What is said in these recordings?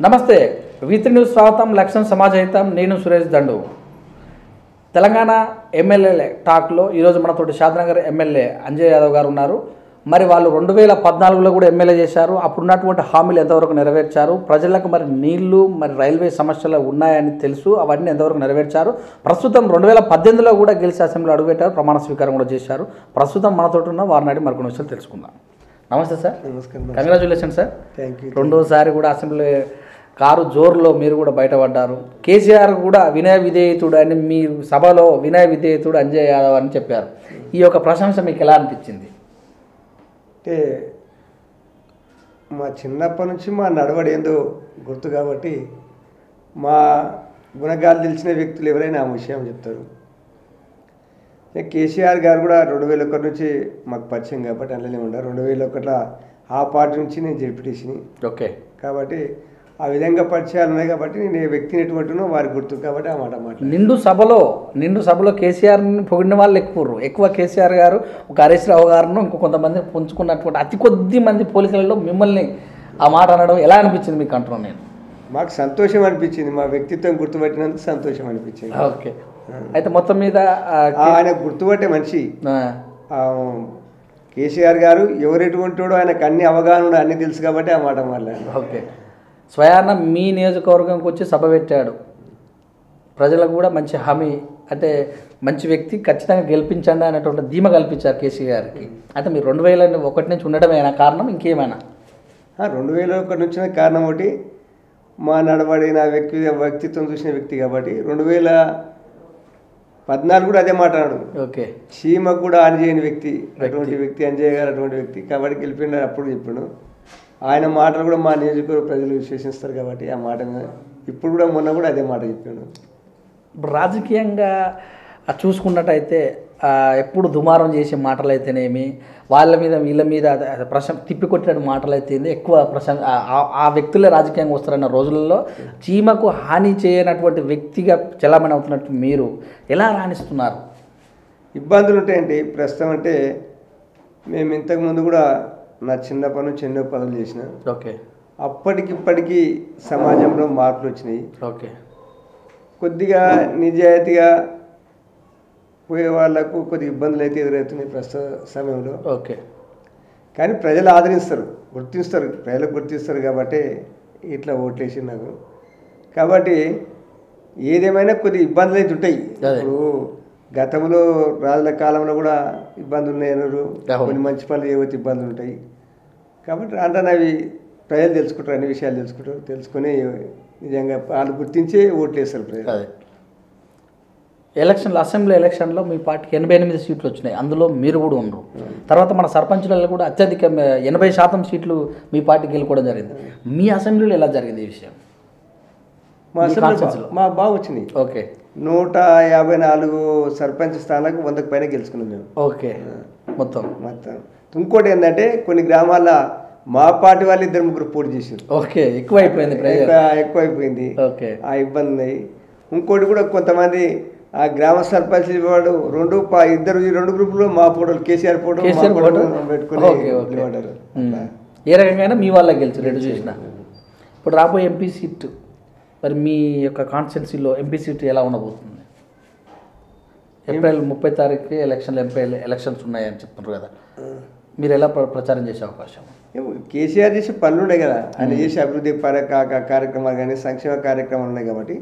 నమస్తే వి3 న్యూస్ స్వాగతం. లక్ష్యం సమాజహితం. నేను సురేష్ దండు. తెలంగాణ ఎమ్మెల్యే టాక్లో ఈరోజు మనతోటి షాద్నగర్ ఎమ్మెల్యే అంజయ్ యాదవ్ గారు ఉన్నారు. మరి వాళ్ళు 2014లో కూడా ఎమ్మెల్యే చేశారు. అప్పుడున్నటువంటి హామీలు ఎంతవరకు నెరవేర్చారు, ప్రజలకు మరి నీళ్లు మరి రైల్వే సమస్యలు ఉన్నాయని తెలుసు, అవన్నీ ఎంతవరకు నెరవేర్చారు, ప్రస్తుతం 2018లో కూడా గెలిచి అసెంబ్లీలో అడుగుపెట్టారు, ప్రమాణ స్వీకారం కూడా చేశారు. ప్రస్తుతం మనతోటి ఉన్న వారిని అడిగి మరికొన్ని విషయాలు తెలుసుకుందాం. నమస్తే సార్. నమస్కారం. Congratulation sir. Thank you. రెండోసారి కూడా అసెంబ్లీ కారు జోరులో మీరు కూడా బయటపడ్డారు. కేసీఆర్ కూడా వినయ విధేయతుడు అని మీ సభలో వినయ విధేయతుడు అంజయ్ యాదవ్ అని చెప్పారు. ఈ యొక్క ప్రశంస మీకు ఎలా అనిపించింది? అంటే మా చిన్నప్పటి నుంచి మా నడవడి ఏందో గుర్తు కాబట్టి మా గుణగాలు తెలిసిన వ్యక్తులు ఎవరైనా ఆ విషయం చెప్తారు. కేసీఆర్ గారు కూడా 2001 నుంచి మాకు పరిచయం కాబట్టి అందులోనే ఉన్నారు. 2001లో ఆ పార్టీ నుంచి నేను జడ్పీటీసీని. ఓకే. కాబట్టి ఆ విధంగా పరిచయాలు ఉన్నాయి కాబట్టి నేను ఏ వ్యక్తిని ఎటువంటినో వారికి గుర్తు కాబట్టి ఆ మాట మాట్లాడు. నిండు సభలో కేసీఆర్ని పొగిడిన వాళ్ళు ఎక్కువ కేసీఆర్ గారు, ఒక హరీష్ రావు గారును ఇంకో కొంతమంది పుంజుకున్నటువంటి అతి కొద్ది మంది పోలికలలో మిమ్మల్ని ఆ మాట అనడం ఎలా అనిపించింది మీకు అంటున్నాను నేను? మాకు సంతోషం అనిపించింది, మా వ్యక్తిత్వం గుర్తుపట్టినందుకు సంతోషం అనిపించింది. ఓకే. అయితే మొత్తం మీద ఆయన గుర్తుపట్టే మనిషి కేసీఆర్ గారు ఎవరెటువంటి వాడు, ఆయనకు అన్ని అవగాహన అన్ని తెలుసు కాబట్టి ఆ మాట మాట్లాడారు. ఓకే. స్వయాన మీ నియోజకవర్గంకి వచ్చి సభ పెట్టాడు, ప్రజలకు కూడా మంచి హామీ, అంటే మంచి వ్యక్తి, ఖచ్చితంగా గెలిపించండి అనేటువంటి ధీమ కల్పించారు కేసీఆర్ గారికి. అంటే మీరు 2001 నుంచి ఉండడమేనా కారణం, ఇంకేమైనా? 2001 నుంచి కారణం ఒకటి, మా నడవడి నా వ్యక్తిత్వం చూసిన వ్యక్తి కాబట్టి. 2014 కూడా అదే మాట్లాడు. ఓకే. చీమకు కూడా ఆన్ చేయని వ్యక్తి అటువంటి వ్యక్తి అంజయ్ గారు, అటువంటి వ్యక్తి కాబట్టి గెలిపిండు అప్పుడు చెప్పాడు. ఆయన మాటలు కూడా మా నియోజకవర్గ ప్రజలు విశ్వసిస్తారు కాబట్టి ఆ మాట ఇప్పుడు కూడా మొన్న కూడా అదే మాట చెప్పాడు. ఇప్పుడు రాజకీయంగా చూసుకున్నట్టయితే ఎప్పుడు దుమారం చేసే మాటలు అయితేనేమి, వాళ్ళ మీద వీళ్ళ మీద తిప్పికొట్టిన మాటలు అయితే ఎక్కువ ఆ వ్యక్తులే రాజకీయంగా వస్తారన్న రోజులలో చీమకు హాని చేయనటువంటి వ్యక్తిగా చలామణి అవుతున్నట్టు మీరు ఎలా రాణిస్తున్నారు? ఇబ్బందులు ఉంటాయండి ప్రస్తుతం. అంటే మేము ఇంతకుముందు కూడా నా చిన్నప్పటి నుంచి ఎన్నో పనులు చేసిన. ఓకే. అప్పటికిప్పటికీ సమాజంలో మార్పులు వచ్చినాయి. ఓకే. కొద్దిగా నిజాయితీగా పోయే వాళ్ళకు కొద్దిగా ఇబ్బందులు అయితే ఎదురవుతున్నాయి ప్రస్తుత సమయంలో. ఓకే. కానీ ప్రజలు ఆదరిస్తారు, ప్రజలకు గుర్తిస్తారు కాబట్టి ఇట్లా ఓట్లేసి నాకు. కాబట్టి ఏదేమైనా కొద్ది ఇబ్బందులు అయితే ఉంటాయి. ఇప్పుడు గతంలో రాజుల కాలంలో కూడా ఇబ్బందులు ఉన్నాయన్నారు, కొన్ని మంచి పనులు ఏవైతే ఇబ్బందులు ఉంటాయి. కాబట్టి అంటే అవి ప్రజలు తెలుసుకుంటారు, అన్ని విషయాలు తెలుసుకొని నిజంగా వాళ్ళు గుర్తించే ఓట్లు వేస్తారు ప్రజలు. అసెంబ్లీ ఎలక్షన్లో మీ పార్టీకి 88 సీట్లు వచ్చినాయి, అందులో మీరు కూడా ఉన్నారు. తర్వాత మన సర్పంచులలో కూడా అత్యధిక 80% సీట్లు మీ పార్టీకి గెలుకోవడం జరిగింది. మీ అసెంబ్లీలో ఎలా జరిగింది ఈ విషయం? మా అసెంబ్లీలో మా బాగా వచ్చినాయి. ఓకే. 154 సర్పంచ్ స్థానాలకు 100కు పైన గెలుచుకున్నాం మేము. ఓకే. మొత్తం ఇంకోటి ఏంటంటే కొన్ని గ్రామాల్లో మా పార్టీ వాళ్ళు 2-3 పోటీ చేశారు. ఓకే. ఎక్కువైపోయింది. ఓకే. ఆ ఇబ్బంది ఉన్నాయి. ఇంకోటి కూడా కొంతమంది ఆ గ్రామ సర్పంచ్ వాడు ఈ 2 గ్రూపుల్లో మా ఫోటోలు కేసీఆర్ ఫోటో పెట్టుకుని ఏ రకంగా మీ వాళ్ళకి గెలిచి రెండు చేసిన. ఇప్పుడు రాబోయే ఎంపీ సీట్, మరి మీ యొక్క కాన్స్టిట్యున్సీలో ఎంపీ సీట్ ఎలా ఉండబోతుంది? ఏప్రిల్ 30 తారీఖు ఎలక్షన్స్ ఉన్నాయని చెప్తున్నారు కదా, మీరు ఎలా ప్రచారం చేసే అవకాశం? కేసీఆర్ చేసే పనులు ఉన్నాయి కదా, ఆయన చేసే అభివృద్ధి కార్యక్రమాలు కానీ సంక్షేమ కార్యక్రమాలు ఉన్నాయి కాబట్టి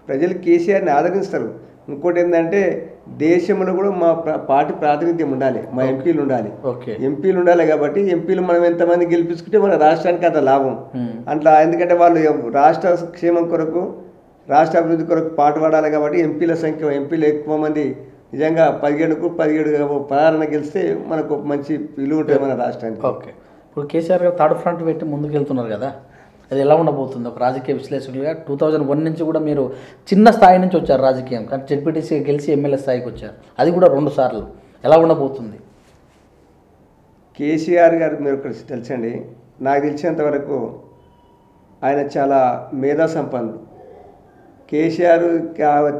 ప్రజలు కేసీఆర్ని ఆదరిస్తారు. ఇంకోటి ఏంటంటే దేశంలో కూడా మా పార్టీ ప్రాతినిధ్యం ఉండాలి, మా ఎంపీలు ఉండాలి. ఎంపీలు ఉండాలి కాబట్టి ఎంపీలు మనం ఎంతమంది గెలిపించుకుంటే మన రాష్ట్రానికి అంత లాభం. అట్లా ఎందుకంటే వాళ్ళు రాష్ట్ర క్షేమం కొరకు, రాష్ట్ర అభివృద్ధి కొరకు పాటుపడాలి కాబట్టి ఎంపీలు ఎక్కువ మంది నిజంగా 17కు 16 గెలిస్తే మనకు మంచి విలువ ఉంటుంది మన రాష్ట్రానికి. ఓకే. ఇప్పుడు కేసీఆర్ గారు థర్డ్ ఫ్రంట్ పెట్టి ముందుకు వెళ్తున్నారు కదా, అది ఎలా ఉండబోతుంది? ఒక రాజకీయ విశ్లేషకులుగా 2001 నుంచి కూడా మీరు చిన్న స్థాయి నుంచి వచ్చారు రాజకీయం, కానీ జెడ్పీటీసీ గెలిచి ఎమ్మెల్యే స్థాయికి వచ్చారు, అది కూడా 2 సార్లు. ఎలా ఉండబోతుంది? కేసీఆర్ గారు మీరు ఒకటి తెలుసండి, నాకు తెలిసినంత వరకు ఆయన చాలా మేధా సంపన్నుడు. కేసీఆర్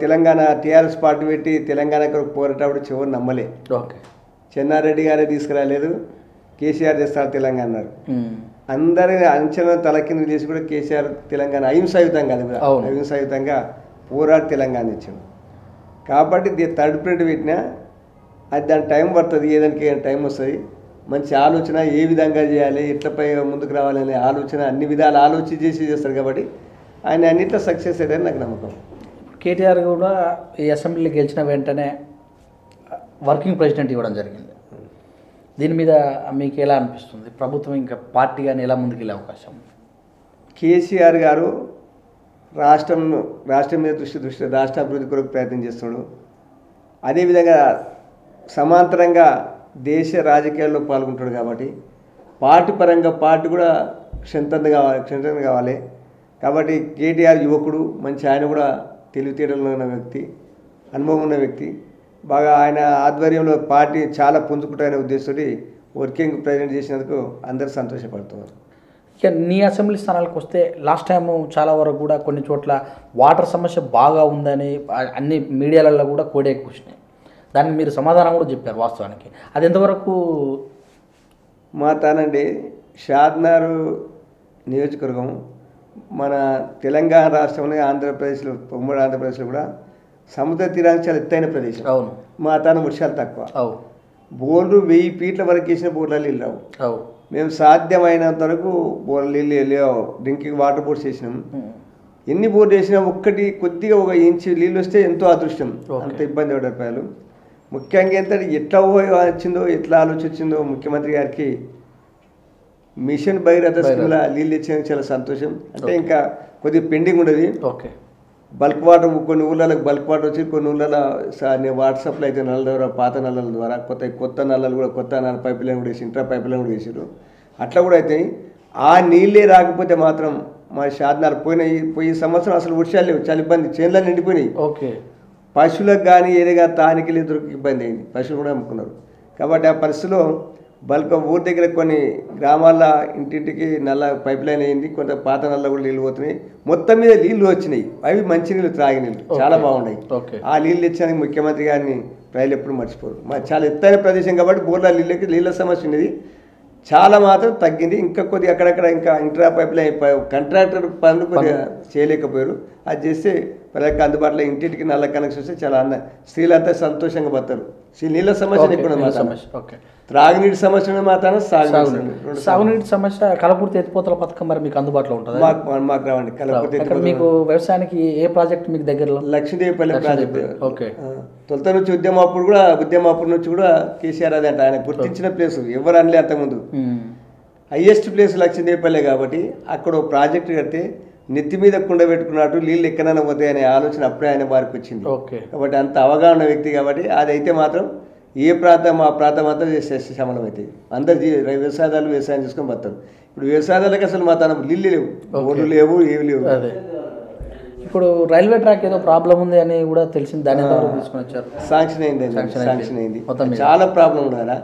తెలంగాణ టీఆర్ఎస్ పార్టీ పెట్టి తెలంగాణ కొరకు పోరాటప్పుడు చివరి నమ్మలే. ఓకే. చెన్నారెడ్డి గారే తీసుకురాలేదు, కేసీఆర్ చేస్తారు తెలంగాణ అన్నారు. అందరి అంచనా తలకింద చేసి కూడా కేసీఆర్ తెలంగాణ అహింసాయుతంగా అవును. అహింసాయుతంగా పోరాడి తెలంగాణ ఇచ్చాడు. కాబట్టి థర్డ్ ప్రింట్ పెట్టినా అది దాని టైం పడుతుంది, ఏదానికి టైం వస్తుంది. మంచి ఆలోచన ఏ విధంగా చేయాలి, ఎట్లపై ముందుకు రావాలనే ఆలోచన అన్ని విధాలు ఆలోచించి చేస్తారు. కాబట్టి ఆయన అన్నింటిలో సక్సెస్ అయ్యారని నాకు నమ్మకం. కేటీఆర్ కూడా ఈ అసెంబ్లీ గెలిచిన వెంటనే వర్కింగ్ ప్రెసిడెంట్ ఇవ్వడం జరిగింది. దీని మీద మీకు ఎలా అనిపిస్తుంది? ప్రభుత్వం ఇంకా పార్టీ కానీ ఎలా ముందుకు వెళ్ళే అవకాశం? కేసీఆర్ గారు రాష్ట్రం మీద దృష్టి రాష్ట్ర అభివృద్ధి కొరకు ప్రయత్నం చేస్తున్నాడు. అదేవిధంగా సమాంతరంగా దేశ రాజకీయాల్లో పాల్గొంటాడు. కాబట్టి పార్టీ పరంగా పార్టీ కూడా స్ట్రెంథన్ కావాలి. కాబట్టి కేటీఆర్ యువకుడు, మంచి ఆయన కూడా తెలివితేటలు ఉన్న వ్యక్తి, అనుభవం ఉన్న వ్యక్తి. బాగా ఆయన ఆధ్వర్యంలో పార్టీ చాలా పుంజుకుంటాయనే ఉద్దేశంతో వర్కింగ్ ప్రెసిడెంట్ చేసినందుకు అందరూ సంతోషపడుతున్నారు. ఇక నీ అసెంబ్లీ స్థానాలకు వస్తే లాస్ట్ టైము చాలా వరకు కూడా కొన్ని చోట్ల వాటర్ సమస్య బాగా ఉందని అన్ని మీడియాలలో కూడా కోడే కూర్చున్నాయి. దాన్ని మీరు సమాధానం కూడా చెప్పారు. వాస్తవానికి అది ఎంతవరకు? మా తానండి షాద్నగర్ నియోజకవర్గం మన తెలంగాణ రాష్ట్రంలో ఆంధ్రప్రదేశ్లో, ఉమ్మడి ఆంధ్రప్రదేశ్లో కూడా సముద్ర తీరానికి చాలా ఎత్తైన ప్రదేశం. అవును. మా తాను వర్షాలు తక్కువ. అవును. బోర్లు 1000 ఫీట్ల వరకు వేసిన బోర్లలో నీళ్ళు రావు. అవును. మేము సాధ్యమైనంత వరకు బోర్లు నీళ్ళు డ్రింకింగ్ వాటర్ బోర్డ్స్ వేసినాం. ఎన్ని బోర్డు వేసినా ఒక్కటి కొద్దిగా 1 ఇంచు నీళ్ళు వస్తే ఎంతో అదృష్టం. అంత ఇబ్బంది పడ్డారు. ముఖ్యంగా ఏంటంటే ఎట్లా వచ్చిందో, ఎట్లా ఆలోచించిందో ముఖ్యమంత్రి గారికి మిషన్ భగీరథ స్కీమ్లో నీళ్ళు ఇచ్చేందుకు చాలా సంతోషం. అంటే ఇంకా కొద్దిగా పెండింగ్ ఉండదు. ఓకే. బల్క్ వాటర్ కొన్ని ఊళ్ళకి బల్క్ వాటర్ వచ్చి, కొన్ని ఊళ్ళలో వాట్సాప్లో అయితే నల్ల ద్వారా, పాత నల్లల ద్వారా కొత్త నల్లలు కూడా, కొత్త పైప్ లైన్ కూడా వేసి, ఇంట్రా పైప్ లైన్ కూడా వేసారు. అట్లా కూడా అవుతాయి. ఆ నీళ్ళే రాకపోతే మాత్రం మా షాద్నగర్ పోయి సంవత్సరం అసలు వర్షాలు లేవు, చాలా ఇబ్బంది. చేనులు నిండిపోయినాయి. ఓకే. పశువులకు కానీ ఏదైనా తానికి దొరికి ఇబ్బంది అయింది. పశువులు కూడా అమ్ముకున్నారు. కాబట్టి ఆ పరిస్థితిలో బల్క్ ఊరి దగ్గర కొన్ని గ్రామాల్లో ఇంటింటికి నల్ల పైప్ లైన్ అయింది. కొంత పాత నల్ల కూడా నీళ్ళు పోతున్నాయి. మొత్తం మీద నీళ్లు వచ్చినాయి. అవి మంచి నీళ్ళు, త్రాగి నీళ్ళు చాలా బాగున్నాయి. ఆ నీళ్ళు ఇచ్చానికి ముఖ్యమంత్రి గారిని ప్రజలు ఎప్పుడు మర్చిపోరు. చాలా ఎత్తైన ప్రదేశం కాబట్టి బోర్ల నీళ్ళ సమస్య ఉన్నది. చాలా మాత్రం తగ్గింది. ఇంకా కొద్దిగా అక్కడక్కడ ఇంకా ఇంట్రా పైప్ లైన్ కాంట్రాక్టర్ పనులు కొద్దిగా చేయలేకపోయారు. అది చేస్తే ప్రజలకు అందుబాటులో ఇంటింటికి నల్ల కనెక్షన్ వస్తే చాలా స్త్రీలంతా సంతోషంగా బతారు. నీళ్ళ సమస్య ఎక్కువ, త్రాగునీటి సమస్య మాత్రం సాగునీటి సమస్య. కలపూర్తి ఎత్తిపోతల పథకం మరి మీకు అందుబాటులో ఉంటుంది? మాకు రావండి. కలపూర్తి మీకు వ్యవసాయానికి ఏ ప్రాజెక్ట్ మీకు దగ్గరలో? లక్ష్మీదేవిపల్లి ప్రాజెక్ట్. ఓకే. తొలుత నుంచి ఉద్యమాపూర్ నుంచి కూడా కేసీఆర్ అదే అంటే ఆయన గుర్తించిన ప్లేస్, ఎవరు అనలే అంతకుముందు. Highest place Lakshmidevipalle. కాబట్టి అక్కడ ప్రాజెక్ట్ కడితే నెత్తి మీద కుండ పెట్టుకున్నట్టు నీళ్ళు ఎక్కడైనా పోతాయి అనే ఆలోచన అప్పుడే ఆయన వారికి వచ్చింది. కాబట్టి అంత అవగాహన వ్యక్తి. కాబట్టి అది అయితే మాత్రం ఏ ప్రాంతం ఆ ప్రాంతం అంతా సస్యశ్యామలం అవుతాయి. అందరు వ్యవసాయం చేసుకొని బతారు. ఇప్పుడు వ్యవసాయాలకు అసలు మా తన నీళ్ళు లేవు, బోర్లు లేవు, ఏవి లేవు. ఇప్పుడు రైల్వే ట్రాక్ ఏదో ప్రాబ్లం ఉంది అని కూడా తెలిసింది. దాని తీసుకొని వచ్చారు. శాంక్షన్ అయింది. చాలా ప్రాబ్లం ఉన్నారా?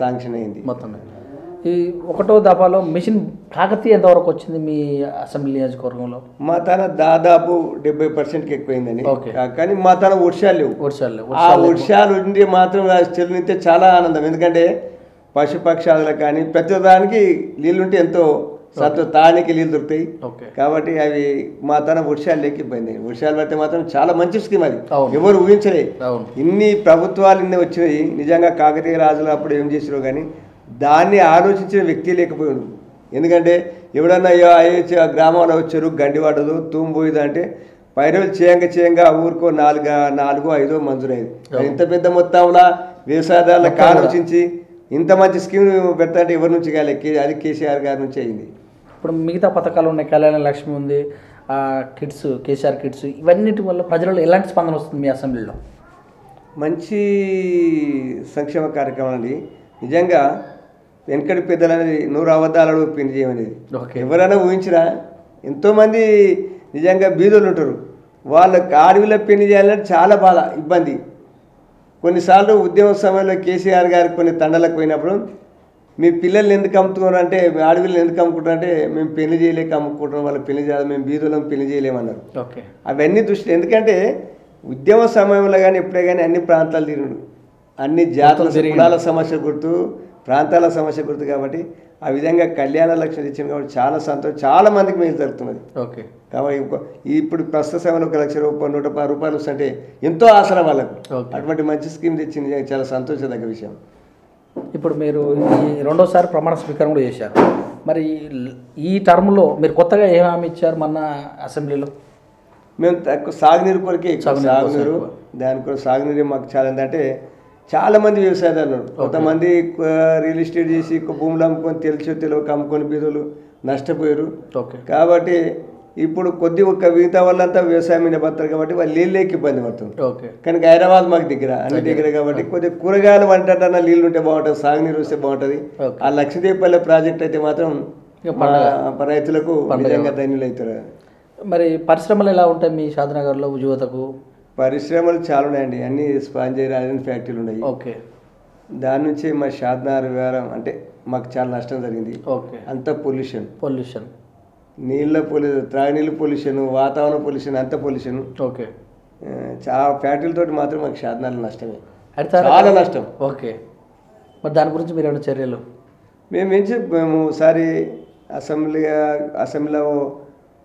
శాంక్షన్ అయింది మొత్తం. ఈ 1వ దఫాలో మిషన్ కాకతీయ ఎంతవరకు వచ్చింది మీ అసెంబ్లీ నియోజకవర్గంలో? మా తన దాదాపు 70% ఎక్కువైందని. కానీ మా తన వర్షాలు లేవు. ఆ వర్షాలు ఉండి మాత్రం చెల్లితే చాలా ఆనందం. ఎందుకంటే పశుపక్షాదులకు కానీ ప్రతి దానికి నీళ్ళుంటే ఎంతో తానికి నీళ్ళు దొరుకుతాయి. కాబట్టి అవి మా తన వర్షాలు లేక ఇబ్బంది. వర్షాలు పడితే మాత్రం చాలా మంచి స్కీమ్. అది ఎవరు ఊహించలే. ఇన్ని ప్రభుత్వాలు ఇన్ని వచ్చినాయి. నిజంగా కాకతీయ రాజులు అప్పుడు ఏం చేసిరో కానీ దాన్ని ఆలోచించిన వ్యక్తి లేకపోయాడు. ఎందుకంటే ఎవడన్నా గ్రామంలో వచ్చారు గండి పడదు తూము పోయేది అంటే పైరులు చేయంగా ఊరికో 4-5 మంజూరైంది. ఇంత పెద్ద మొత్తంలో వ్యవసాయదారులకు ఆలోచించి ఇంత మంచి స్కీమ్ పెడతా అంటే ఎవరి నుంచి కాలే, అది కేసీఆర్ గారి నుంచి అయింది. ఇప్పుడు మిగతా పథకాలు ఉన్నాయి, కళ్యాణ లక్ష్మి ఉంది, కిడ్స్, కేసీఆర్ కిడ్స్, ఇవన్నిటి వల్ల ప్రజలలో ఎలాంటి స్పందన వస్తుంది మీ అసెంబ్లీలో? మంచి సంక్షేమ కార్యక్రమం అండి. నిజంగా వెనకటి పెద్దలు అనేది 100 అబద్ధాలు పెళ్లి చేయమనేది ఎవరైనా ఊహించినా. ఎంతోమంది నిజంగా బీదోళ్ళు ఉంటారు, వాళ్ళకి అడవిలో పెళ్లి చేయాలంటే చాలా బాగా ఇబ్బంది. కొన్నిసార్లు ఉద్యమ సమయంలో కేసీఆర్ గారు కొన్ని తండలకు పోయినప్పుడు మీ పిల్లల్ని ఎందుకు అమ్ముతున్నారు అంటే, అడవిలో ఎందుకు అమ్ముకుంటారంటే మేము పెళ్లి చేయలేక అమ్ముకుంటున్నాం, వాళ్ళకి పెళ్లి చేయాలి, మేము బీదోళ్ళం పెళ్లి చేయలేమన్నారు. అవన్నీ దృష్టి. ఎందుకంటే ఉద్యమ సమయంలో కానీ ఎప్పుడే కానీ అన్ని ప్రాంతాలు తిరుగుడు, అన్ని జాతుల కులాల సమస్య గుర్తు, ప్రాంతాల సమస్య గుర్తు కాబట్టి ఆ విధంగా కళ్యాణ లక్ష్యం ఇచ్చింది కాబట్టి చాలా సంతోషం, చాలా మందికి మేలు జరుగుతున్నది. ఓకే. కాబట్టి ఇప్పుడు ప్రస్తుత సమయంలో 1,00,000 రూపాయలు 110 రూపాయలు వస్తుంటే ఎంతో ఆసరా వాళ్ళకు. అటువంటి మంచి స్కీమ్ తెచ్చింది, చాలా సంతోషదగ్గ విషయం. ఇప్పుడు మీరు ఈ రెండోసారి ప్రమాణ స్వీకారం కూడా చేశారు. మరి ఈ టర్మ్లో మీరు కొత్తగా ఏం హామీ ఇచ్చారు మన అసెంబ్లీలో? మేము తక్కువ సాగునీరు కొరకే, సాగునీరు దాని కొరకు సాగునీరు మాకు చాలా ఏంటంటే చాలామంది వ్యవసాయదారులు కొంతమంది రియల్ ఎస్టేట్ చేసి భూములు అమ్ముకొని తెలియక అమ్ముకొని బీదలు నష్టపోయారు. కాబట్టి ఇప్పుడు కొద్ది ఒక్క మిగతా వాళ్ళంతా వ్యవసాయం మీద పడతారు కాబట్టి వాళ్ళు నీళ్ళకి ఇబ్బంది పడుతుంది. కనుక హైదరాబాద్ మాకు దగ్గర అన్ని దగ్గర కాబట్టి కొద్దిగా కూరగాయలు వంటన్నా నీళ్ళు ఉంటే బాగుంటుంది, సాగునీరు వస్తే బాగుంటుంది. ఆ లక్ష్మీదేవిపల్లె ప్రాజెక్ట్ అయితే మాత్రం రైతులకు నిజంగా ధన్యులు అవుతారు. మరి పరిశ్రమలు ఎలా ఉంటాయి మీ షాద్నగర్లో యువతకు? పరిశ్రమలు చాలా ఉన్నాయండి, అన్ని స్పాంజ్ ఐరన్ ఫ్యాక్టరీలు ఉన్నాయి. ఓకే. దాని నుంచి మా షాద్నగర్ వ్యవహారం అంటే మాకు చాలా నష్టం జరిగింది. ఓకే. అంత పొల్యూషన్ నీళ్ళ త్రాగునీళ్ళు పొల్యూషన్, వాతావరణ పొల్యూషన్, అంత పొల్యూషన్. ఓకే. చాలా ఫ్యాక్టరీలతో మాత్రం మాకు షాద్నగర్ నష్టమే, చాలా నష్టం. ఓకే. మరి దాని గురించి మీరు ఏమైనా చర్యలు? మేము ఒకసారి అసెంబ్లీలో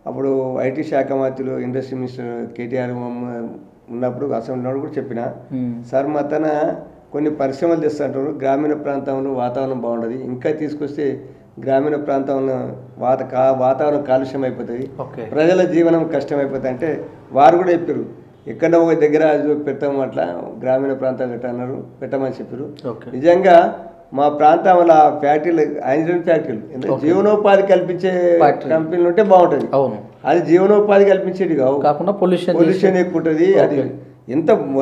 అప్పుడు ఐటీ శాఖ మంత్రులు ఇండస్ట్రీ మినిస్టర్ కేటీఆర్ ఉన్నప్పుడు అసెంబ్లీలో కూడా చెప్పిన, సార్ మా తన కొన్ని పరిశ్రమలు తెస్తుంటారు, గ్రామీణ ప్రాంతంలో వాతావరణం బాగుండదు, ఇంకా తీసుకొస్తే గ్రామీణ ప్రాంతంలో వాతావరణం కాలుష్యం అయిపోతుంది, ప్రజల జీవనం కష్టమైపోతుంది అంటే వారు కూడా చెప్పారు ఎక్కడ ఒక దగ్గర పెడతాము అట్లా గ్రామీణ ప్రాంతాలు పెట్టన్నారు, పెట్టమని చెప్పారు. నిజంగా మా ప్రాంతంలో ఫ్యాక్టరీలు ఐరన్ ఫ్యాక్టరీలు జీవనోపాధి కల్పించే కంపెనీలు ఉంటే బాగుంటుంది. అవును, అది జీవనోపాధి కల్పించేది కాకుండా పొల్యూషన్ ఎక్కువ ఉంటుంది. అది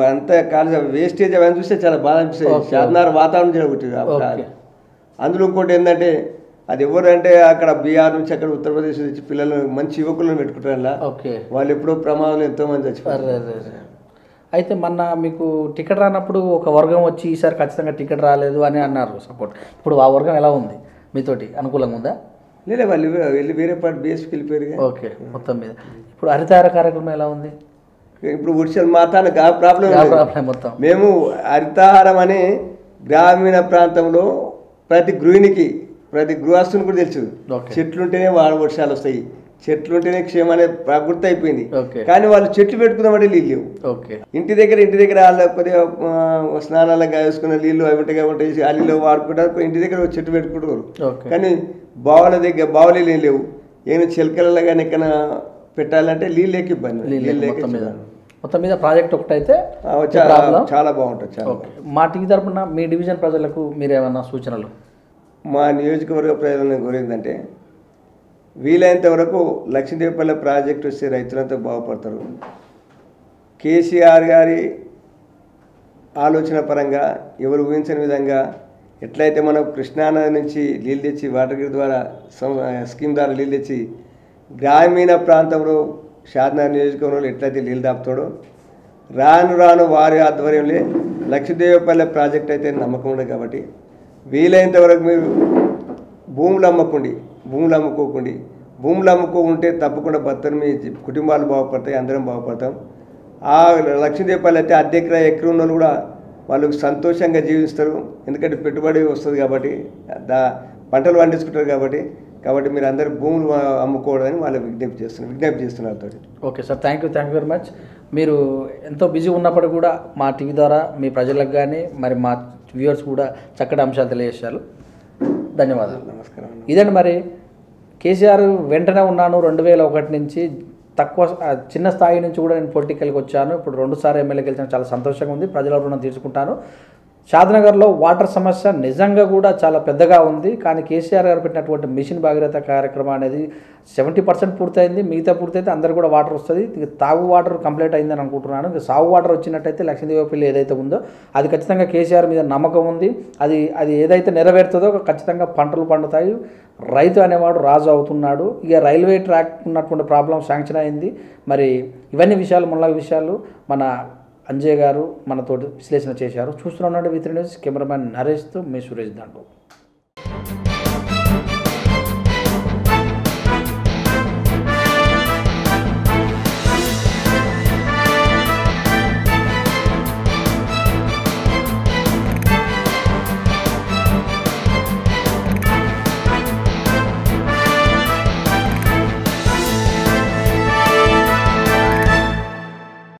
అంత కాలేజ్ వేస్టేజ్ అవన్నీ చూస్తే చాలా బాధ అనిపిస్తుంది. షాద్నగర్ వాతావరణం జరుగుతుంది. అందులో ఇంకోటి ఏంటంటే అది ఎవరంటే అక్కడ బీహార్ నుంచి అక్కడ ఉత్తరప్రదేశ్ నుంచి పిల్లలు మంచి యువకులను పెట్టుకుంటారు, వాళ్ళు ఎప్పుడో ప్రమాదంలో ఎంతో మంది చచ్చిపోతారు. అయితే మొన్న మీకు టికెట్ రానప్పుడు ఒక వర్గం వచ్చి ఈసారి ఖచ్చితంగా టికెట్ రాలేదు అని అన్నారు సపోర్ట్. ఇప్పుడు ఆ వర్గం ఎలా ఉంది, మీతోటి అనుకూలంగా ఉందా? లేదా వాళ్ళు వెళ్ళి వేరే పార్టీ బీఎస్పీకి వెళ్ళిపోయారు. ఓకే. మొత్తం మీద ఇప్పుడు హరితహార కార్యక్రమం ఎలా ఉంది? ఇప్పుడు వర్షాలు మాతానికి ప్రాబ్లం మొత్తం మేము హరితహారం అని గ్రామీణ ప్రాంతంలో ప్రతి గృహస్థుని కూడా తెలుసు, చెట్లుంటేనే వర్షాలు వస్తాయి, చెట్లుంటేనే క్షేమం అనేది ప్రకృతి అయిపోయింది. కానీ వాళ్ళు చెట్లు పెట్టుకుందామంటే నీళ్ళు లేవు. ఇంటి దగ్గర వాళ్ళ కొద్దిగా స్నానాలకు వేసుకున్న నీళ్ళు అవి ఉంటాయి కాబట్టి ఆ నీళ్ళు వాడుకుంటారు, ఇంటి దగ్గర చెట్టు పెట్టుకుంటారు. కానీ బావులు ఏం లేవు, ఏమైనా చిలకలలో కానీ ఎక్కడ పెట్టాలంటే నీళ్ళు లేక ఇబ్బంది. మొత్తం మీద ప్రాజెక్ట్ ఒకటైతే చాలా బాగుంటుంది. మా టీవీ తరపున మీ డివిజన్ ప్రజలకు మీరేమన్నా సూచనలు? మా నియోజకవర్గ ప్రజలను కోరిందంటే వీలైనంత వరకు లక్ష్మీదేవిపల్లె ప్రాజెక్టు వస్తే రైతులంతా బాగుపడతారు. కేసీఆర్ గారి ఆలోచన పరంగా ఎవరు ఊహించని విధంగా ఎట్లయితే మనం కృష్ణానది నుంచి నీళ్ళు తెచ్చి వాటర్ గ్రిడ్ ద్వారా స్కీమ్ ద్వారా నీళ్ళు తెచ్చి గ్రామీణ ప్రాంతంలో షాద్నగర్ నియోజకవర్గంలో ఎట్లయితే నీళ్ళు దాపుతాడో రాను వారి ఆధ్వర్యంలో లక్ష్మీదేవిపల్లె ప్రాజెక్ట్ అయితే నమ్మకం ఉండదు. కాబట్టి వీలైనంత వరకు మీరు భూములు అమ్ముకోకుంటే తప్పకుండా బతరు మీ కుటుంబాలు బాగుపడతాయి, అందరం బాగుపడతాం. ఆ లక్ష్మీదేవిపల్లి అయితే ఎకరం ఉన్న వాళ్ళు కూడా వాళ్ళు సంతోషంగా జీవిస్తారు, ఎందుకంటే పెట్టుబడి వస్తుంది కాబట్టి పంటలు పండించుకుంటారు. కాబట్టి మీరు అందరూ భూములు అమ్ముకోవడానికి వాళ్ళు విజ్ఞప్తి చేస్తున్నారు. Okay sir, thank you very much. మీరు ఎంతో బిజీ ఉన్నప్పుడు కూడా మా టీవీ ద్వారా మీ ప్రజలకు కానీ మరి మా వ్యూవర్స్ కూడా చక్కటి అంశాలు తెలియజేశారు. ధన్యవాదాలు. నమస్కారం. ఇదండి మరి కేసీఆర్ వెంటనే ఉన్నాను 2001 నుంచి చిన్న స్థాయి నుంచి కూడా నేను పొలిటికల్కి వచ్చాను, ఇప్పుడు 2 సార్లు ఎమ్మెల్యే గెలిచాను, చాలా సంతోషంగా ఉంది, ప్రజల రుణం తీర్చుకుంటాను. షాద్నగర్లో వాటర్ సమస్య నిజంగా కూడా చాలా పెద్దగా ఉంది, కానీ కేసీఆర్ గారు పెట్టినటువంటి మిషన్ భాగీరథ కార్యక్రమం అనేది 70% పూర్తయింది, మిగతా పూర్తయితే అందరు కూడా వాటర్ వస్తుంది. తాగు వాటర్ కంప్లీట్ అయిందని అనుకుంటున్నాను. సాగు వాటర్ వచ్చినట్టయితే లక్ష్మీదేవిపల్లి ఏదైతే ఉందో అది ఖచ్చితంగా కేసీఆర్ మీద నమ్మకం ఉంది. అది ఏదైతే నెరవేరుతుందో ఖచ్చితంగా పంటలు పండుతాయి, రైతు అనేవాడు రాజు అవుతున్నాడు. ఇక రైల్వే ట్రాక్ ఉన్నటువంటి ప్రాబ్లం శాంక్షన్ అయింది. మరి ఇవన్నీ విషయాలు మన అంజయ్ గారు మనతోటి విశ్లేషణ చేశారు. చూస్తున్నాడు V3 న్యూస్, కెమెరామ్యాన్ నరేష్తో మీ సురేష్ దండు.